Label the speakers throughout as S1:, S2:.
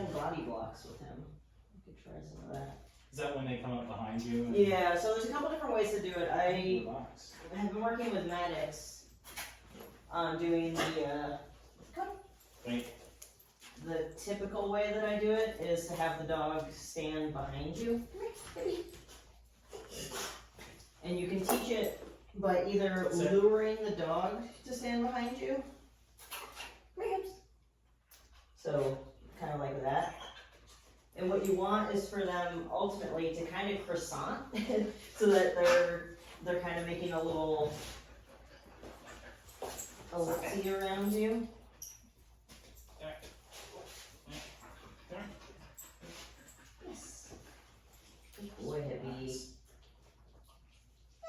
S1: stand body blocks with him. You could try some of that.
S2: Is that when they come up behind you? And
S1: Yeah, so there's a couple different ways to do it. I
S2: relax.
S1: have been working with Maddox on doing
S2: Wait.
S1: the typical way that I do it is to have the dog stand behind you. And you can teach it by either luring the dog to stand behind you. So, kind of like that. And what you want is for them ultimately to kind of croissant so that they're kind of making a little ellipse around you. Yes. Good boy, Hippie.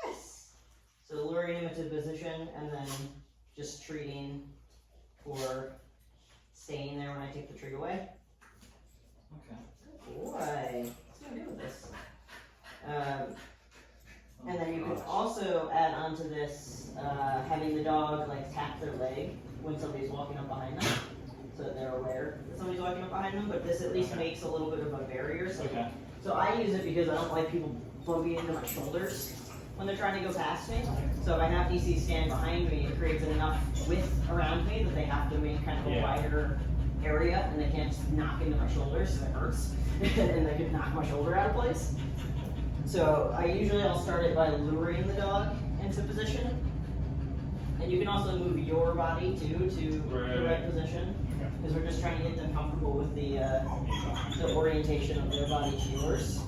S1: Yes. So luring him into position and then just treating for staying there when I take the treat away.
S2: Okay.
S1: Good boy. What's he gonna do with this? And then you can also add onto this having the dog like tap their leg when somebody's walking up behind them, so that they're aware that somebody's walking up behind them. But this at least makes a little bit of a barrier. So I use it because I don't like people bumping into my shoulders when they're trying to go past me. So if I have DC stand behind me, it creates enough width around me that they have to make kind of a wider area, and they can't just knock into my shoulders because it hurts, and they could knock my shoulder out of place. So I'll start it by luring the dog into position, and you can also move your body too to the right position, because we're just trying to get them comfortable with the orientation of their body to yours.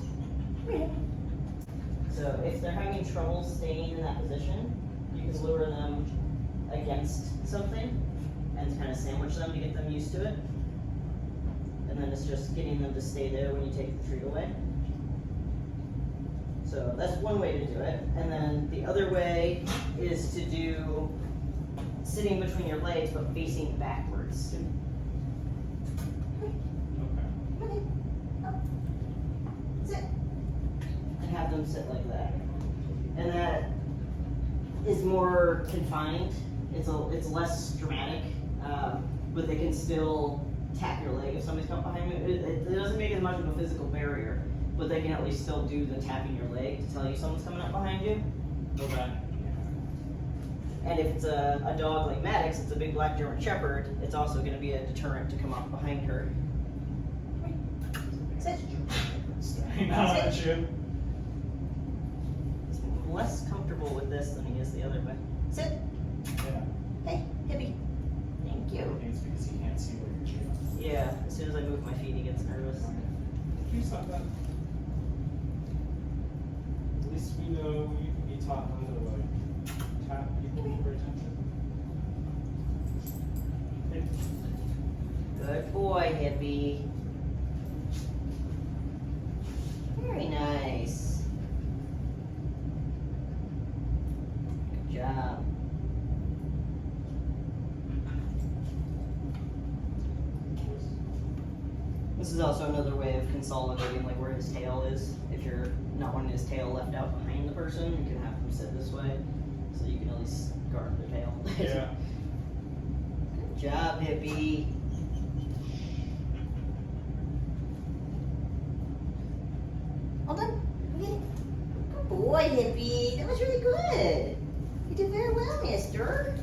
S1: So if they're having trouble staying in that position, you can lure them against something and kind of sandwich them to get them used to it. And then it's just getting them to stay there when you take the treat away. So that's one way to do it. And then the other way is to do sitting between your legs but facing backwards.
S2: Okay.
S1: Sit. And have them sit like that. And that is more confined. It's less dramatic, but they can still tap your leg if somebody's come behind you. It doesn't make as much of a physical barrier, but they can at least still do the tapping your leg to tell you someone's coming up behind you.
S2: Okay.
S1: And if it's a dog like Maddox, it's a big black German Shepherd, it's also going to be a deterrent to come up behind her. Sit.
S2: Staring out at you.
S1: He's less comfortable with this than he is the other way. Sit.
S2: Yeah.
S1: Hey, Hippie. Thank you.
S2: I think it's because he can't see where you're chewing.
S1: Yeah, as soon as I move my feet, he gets nervous.
S2: Can you stop that? At least we know you can be taught how to like tap people for attention.
S1: Good boy, Hippie. Very nice. Good job. This is also another way of consolidating like where his tail is. If you're not wanting his tail left out behind the person, you can have them sit this way, so you can at least guard their tail.
S2: Yeah.
S1: Good job, Hippie. Hold on. Okay. Good boy, Hippie. That was really good. You did very well, mister.